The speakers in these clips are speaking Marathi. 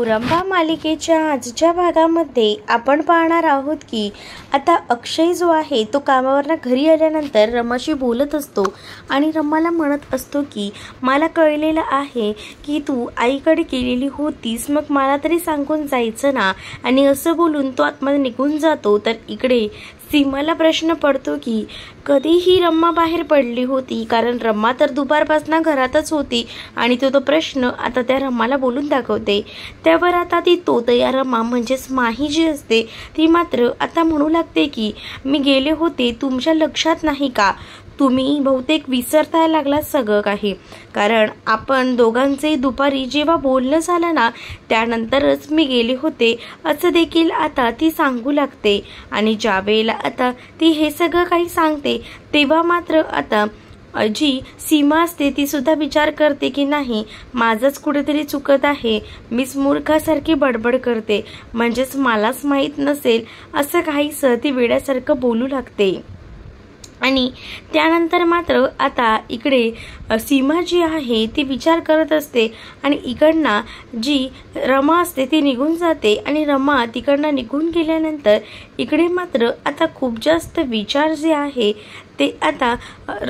रंभा मालिकेच्या आजच्या भागामध्ये आपण पाहणार आहोत की आता अक्षय जो आहे तो कामावरनं घरी आल्यानंतर रमाशी बोलत असतो आणि रमाला म्हणत असतो की मला कळलेलं आहे की तू आईकडे गेलेली होतीस, मग मला तरी सांगून जायचं ना. आणि असं बोलून तो आतमध्ये निघून जातो. तर इकडे सीमाला प्रश्न पडतो की कधीही रम्मा बाहेर पडली होती, कारण रम्मा तर दुपारपासून घरातच होती आणि तो प्रश्न आता त्या रम्माला बोलून दाखवते. त्यावर आता ती तोतया रम्मा म्हणजेच माही जी असते ती मात्र आता म्हणू लागते की मी गेले होते, तुमच्या लक्षात नाही का? तुम्ही बहुतेक विसरता लागला सगळं काही, कारण आपण दोघांचे दुपारी जेव्हा बोलणं झालं ना त्यानंतरच मी गेले होते असं देखील आता ती सांगू लागते. आणि ज्या वेळेला आता ती हे सगळं काही सांगते तेव्हा मात्र आता जी सीमा असते ती सुद्धा विचार करते की नाही, माझंच कुठेतरी चुकत आहे, मीच मूर्खासारखी बडबड करते, म्हणजेच मलाच माहीत नसेल असं काहीसं ती वेड्यासारखं बोलू लागते. आणि त्यानंतर मात्र आता इकडे सीमा जी आहे ती विचार करत असते आणि इकडनं जी रमा असते ती निघून जाते. आणि रमा तिकडनं निघून गेल्यानंतर इकडे मात्र आता खूप जास्त विचार जे आहे ते आता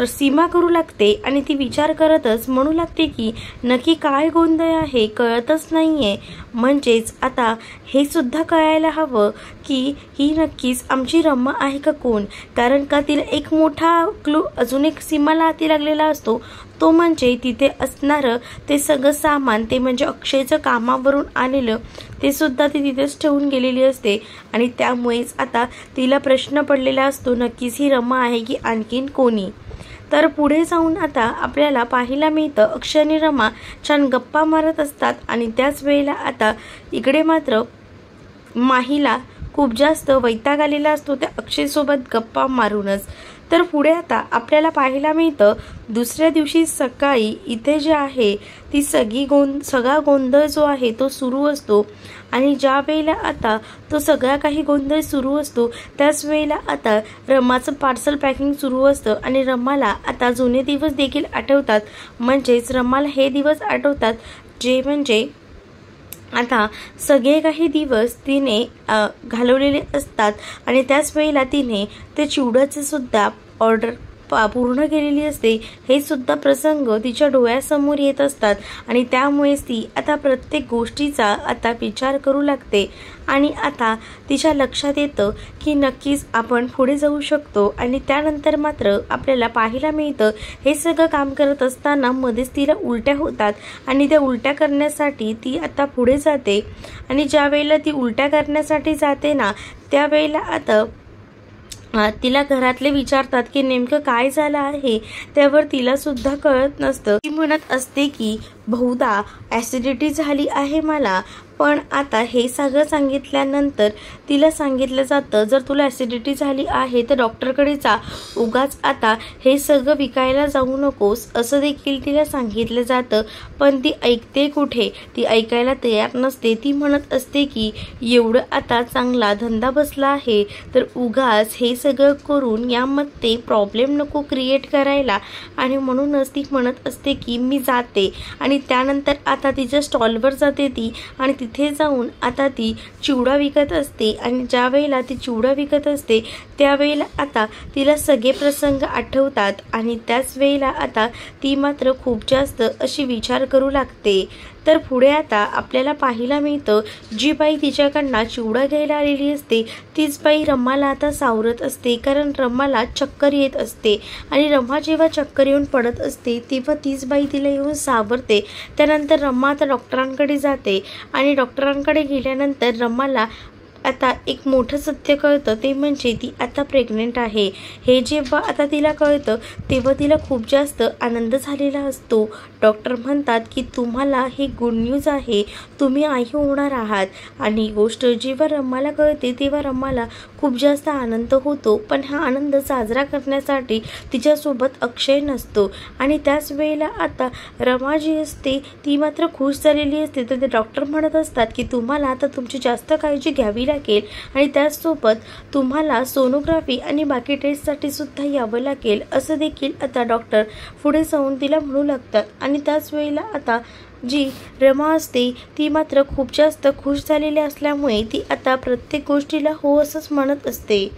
सीमा करू लागते. आणि ती विचार करतच म्हणू लागते की नक्की काय गोंधळ आहे कळतच नाहीये, म्हणजेच आता हे सुद्धा कळायला हवं की ही नक्कीच आमची रमा आहे का कोण. कारण का तिला एक मोठा क्लू अजून एक सीमाला हाती लागलेला असतो, तो म्हणजे तिथे असणारं ते सगळं सामान, ते म्हणजे अक्षयचं कामावरून आलेलं ते सुद्धा ती तिथेच ठेवून गेलेली असते. आणि त्यामुळेच आता तिला प्रश्न पडलेला असतो नक्कीच ही रमा आहे की आणखीन कोणी. तर पुढे जाऊन आता आपल्याला पाहायला मिळतं अक्षय आणि रमा छान गप्पा मारत असतात. आणि त्याच वेळेला आता इकडे मात्र माहीला खूप जास्त वैताग आलेला असतो त्या अक्षयसोबत गप्पा मारूनच. तर पुढे आता आपल्याला पाहायला मिळतं दुसऱ्या दिवशी सकाळी इथे जे आहे ती सगळा गोंधळ जो आहे तो सुरू असतो. आणि ज्या वेळेला आता तो सगळा काही गोंधळ सुरू असतो त्याच वेळेला आता रमाचं पार्सल पॅकिंग सुरू असतं. आणि रमाला आता जुने दिवस देखील आठवतात, म्हणजेच रमाला हे दिवस आठवतात जे म्हणजे आता सगळे काही दिवस तिने घालवलेले असतात. आणि त्याच वेळेला तिने ते चिवड्याचे सुद्धा ऑर्डर पूर्ण केलेली असते, हे सुद्धा प्रसंग तिच्या डोळ्यासमोर येत असतात. आणि त्यामुळेच ती आता प्रत्येक गोष्टीचा आता विचार करू लागते. आणि आता तिच्या लक्षात येतं की नक्कीच आपण पुढे जाऊ शकतो. आणि त्यानंतर मात्र आपल्याला पाहायला मिळतं हे सगळं काम करत असताना मध्येच तिला उलट्या होतात. आणि त्या उलट्या करण्यासाठी ती आता पुढे जाते. आणि ज्या वेळेला ती उलट्या करण्यासाठी जाते ना त्यावेळेला आता तिला घरातले विचारतात की नेमकं काय झालं आहे, त्यावर तिला सुद्धा कळत नसतं. ती म्हणत असते की बहुधा ॲसिडिटी झाली आहे मला. पण आता हे सगळं सांगितल्यानंतर तिला सांगितलं जातं जर तुला ॲसिडिटी झाली आहे तर डॉक्टरकडे जा, उगाच आता हे सगळं विकायला जाऊ नकोस असं देखील तिला सांगितलं जातं. पण ती ऐकते कुठे, ती ऐकायला तयार नसते. ती म्हणत असते की एवढं आता चांगला धंदा बसला आहे तर उगाच हे सगळं करून यामध्ये प्रॉब्लेम नको क्रिएट करायला. आणि म्हणूनच ती म्हणत असते की मी जाते. आणि त्यानंतर आता तिच्या स्टॉलवर जाते ती आणि तिथे जाऊन आता ती चिवडा विकत असते. आणि ज्या वेळेला ती चिवडा विकत असते त्यावेळेला आता तिला सगळे प्रसंग आठवतात. आणि त्याच वेळेला आता ती मात्र खूप जास्त अशी विचार करू लागते. तर पुढे आता आपल्याला पाहायला मिळतं जी बाई तिच्याकडनं चिवडा घ्यायला आलेली असते तीच बाई रमाला आता सावरत असते, कारण रमाला चक्कर येत असते. आणि रमा जेव्हा चक्कर येऊन पडत असते तेव्हा तीच बाई तिला येऊन सावरते. त्यानंतर रमा आता डॉक्टरांकडे जाते. आणि डॉक्टरांकडे गेल्यानंतर रमाला आता एक मोठं सत्य कळतं, ते म्हणजे ती आता प्रेग्नेंट आहे. हे जेव्हा आता तिला कळतं तेव्हा तिला खूप जास्त आनंद झालेला असतो. डॉक्टर म्हणतात की तुम्हाला हे गुड न्यूज आहे, तुम्ही आई होणार आहात. आणि ही गोष्ट जेव्हा रमाला कळते तेव्हा रमाला खूप जास्त आनंद होतो. पण हा आनंद साजरा करण्यासाठी तिच्यासोबत अक्षय नसतो. आणि त्याच वेळेला आता रमा जी असते ती मात्र खुश झालेली असते. तर ते डॉक्टर म्हणत असतात की तुम्हाला आता तुमची जास्त काळजी घ्यावी लागेल आणि त्याचसोबत तुम्हाला सोनोग्राफी आणि बाकी टेस्टसाठी सुद्धा यावं लागेल असं देखील आता डॉक्टर पुढे जाऊन तिला म्हणू लागतात. आणि त्याच वेळेला आता जी रमा असते ती मात्र खूप जास्त खुश झालेली असल्यामुळे ती आता प्रत्येक गोष्टीला हो असंच म्हणत असते।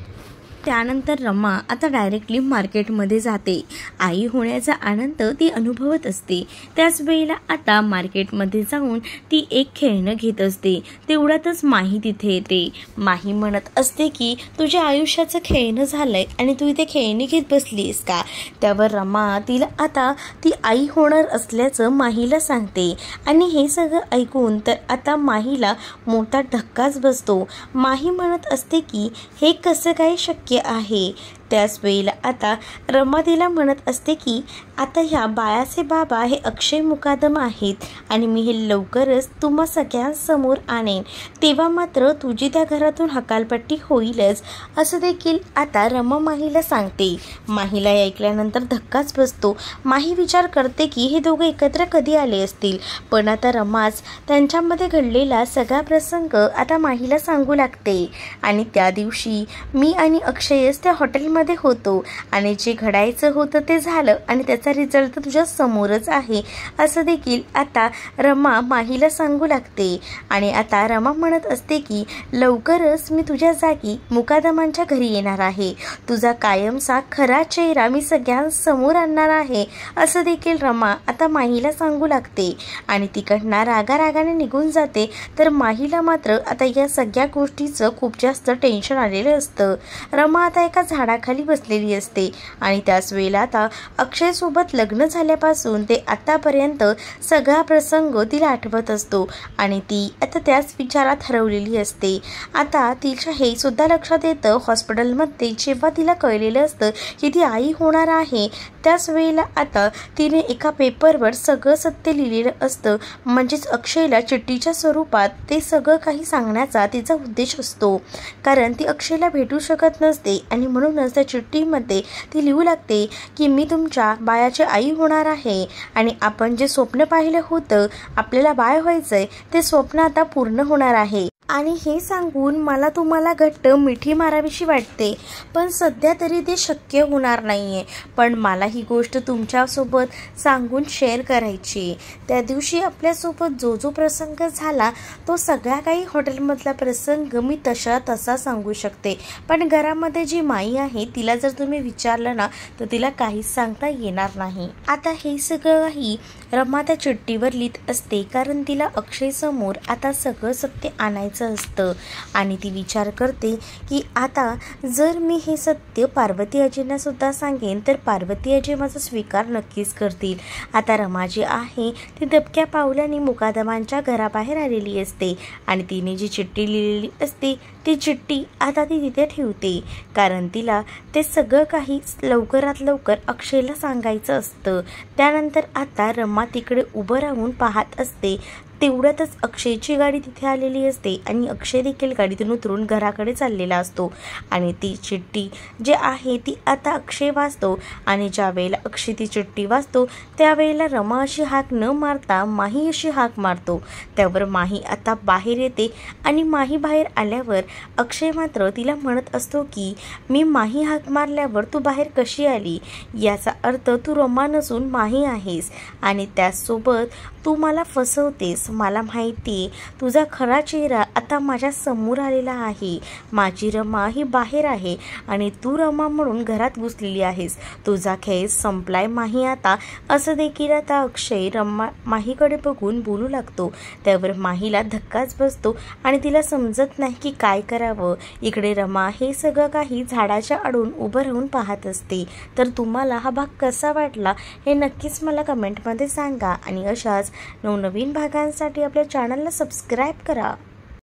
त्यानंतर रमा आता डायरेक्टली मार्केटमध्ये जाते। आई होण्याचा आनंद ती अनुभवत असते। त्याच वेळेला आता मार्केटमध्ये जाऊन ती एक खेळणं घेत असते। तेवढ्यातच माही तिथे येते। माही म्हणत असते की तुझ्या आयुष्याचं खेळणं झालंय आणि तू इथे खेळणी घेत बसलीस का? त्यावर रमा तिला आता ती आई होणार असल्याचं माहीला सांगते आणि हे सगळं ऐकून तर आता माहीला मोठा धक्काच बसतो। माही म्हणत असते की हे कसं काय शक्य आहे? त्याच वेळेला आता रमा तिला म्हणत असते की आता ह्या बाळाचे बाबा हे अक्षय मुकादम आहेत आणि मी हे लवकरच तुम्हा सगळ्यांसमोर आणेन, तेव्हा मात्र तुझी त्या घरातून हकालपट्टी होईलच, असं देखील आता रमा माहीला सांगते। माहीला ऐकल्यानंतर धक्काच बसतो। माही विचार करते की हे दोघं एकत्र कधी आले असतील, पण आता रमाच त्यांच्यामध्ये घडलेला सगळा प्रसंग आता माहीला सांगू लागते। आणि त्या दिवशी मी आणि अक्षयच त्या हॉटेलमध्ये होतो आणि जे घडायचं होतं ते झालं आणि त्याचा रिझल्ट तुझ्या समोरच आहे, असं देखील आता रमा माहीला सांगू लागते। आणि आता रमा म्हणत असते की लवकरच मी तुझ्या जागी मुकादमांच्या घरी येणार आहे, तुझा कायमचा खरा चेहरा मी सगळ्यांसमोर आणणार आहे, असं देखील रमा आता माहीला सांगू लागते। आणि तिकडनं रागारागाने निघून जाते। तर माहीला मात्र आता या सगळ्या गोष्टीचं खूप जास्त टेन्शन आलेलं असतं। रमा आता एका झाडाखाली बसलेली असते आणि त्याच वेळेला आता अक्षय सोबत लग्न झाल्यापासून ते आतापर्यंत सगळा प्रसंग तिला आठवत असतो आणि ती आता त्याच विचारात हरवलेली असते। आता तिच्या हे सुद्धा लक्षात येतं हॉस्पिटलमध्ये जेव्हा तिला कळलेलं असतं की ती आई होणार आहे, त्याच वेळेला आता तिने एका पेपरवर सगळं सत्य लिहिलेलं असतं, म्हणजेच अक्षयला चिठ्ठीच्या स्वरूपात ते सगळं काही सांगण्याचा तिचा उद्देश असतो। कारण ती अक्षयला भेटू शकत नसते आणि म्हणूनच त्या चिठ्ठीमध्ये ती लिहू लागते की मी तुमच्या बाळाची आई होणार आहे आणि आपण जे स्वप्न पाहिलं होतं आपल्याला बाळ व्हायचंय ते स्वप्न आता पूर्ण होणार आहे। आणि हे सांगून मला तुम्हाला घट्ट मिठी मारावीशी वाटते, पण सध्या तरी ते शक्य होणार नाहीये, पण मला ही गोष्ट तुमच्यासोबत सांगून शेअर करायची। त्या दिवशी आपल्यासोबत जो जो प्रसंग झाला तो सगळा काही हॉटेलमधला प्रसंग मी तसा सांगू शकते, पण घरामध्ये जी माई आहे तिला जर तुम्ही विचारलं ना तर तिला काहीच सांगता येणार नाही। आता हे सगळं काही रमा त्या चिठ्ठीवर लिहित असते, कारण तिला अक्षय समोर आता सगळं सत्य आणायचं असतं। आणि ती विचार करते की आता जर मी हे सत्य पार्वती आजींना सुद्धा सांगेन तर पार्वती आजी माझा स्वीकार नक्कीच करतील। आता रमा जी आहे ती दबक्या पावलांनी मुकादमांच्या घराबाहेर आलेली असते आणि तिने जी चिठ्ठी लिहिलेली असते ती चिठ्ठी आता ती तिथे ठेवते, कारण तिला ते सगळं काही लवकरात लवकर अक्षयला सांगायचं असतं। त्यानंतर आता रमा तिकडे उभं राहून पाहत असते। तेवढ्यातच अक्षयची गाडी तिथे आलेली असते आणि अक्षय देखील गाडीतून उतरून घराकडे चाललेला असतो आणि ती चिठ्ठी जे आहे ती आता अक्षय वाचतो। आणि ज्या वेळेला अक्षय ती चिठ्ठी वाचतो त्यावेळेला रमा अशी हाक न मारता माही अशी हाक मारतो। त्यावर माही आता बाहेर येते आणि माही बाहेर आल्यावर अक्षय मात्र तिला म्हणत असतो की मी माही हाक मारल्यावर तू बाहेर कशी आली, याचा अर्थ तू रमा नसून माही आहेस आणि त्याचसोबत तू मला फसवतेस। मला माहिती तुझा खरा चेहरा आता माझ्या समोर आलेला आहे। माझी रमा ही बाहेर आहे आणि तू रमा म्हणून घरात घुसलेली आहेस, तुझा खेळ संपलाय माही आता, असं देखील आता अक्षय माहीकडे बघून बोलू लागतो। त्यावर माहीला धक्काच बसतो आणि तिला समजत नाही की काय करावं। इकडे रमा हे सगळं काही झाडाच्या आडून उभं राहून पाहत असते। तर तुम्हाला हा भाग कसा वाटला हे नक्कीच मला कमेंटमध्ये सांगा आणि अशाच नवनवीन भागांसाठी आपल्या चॅनलला सबस्क्राईब करा।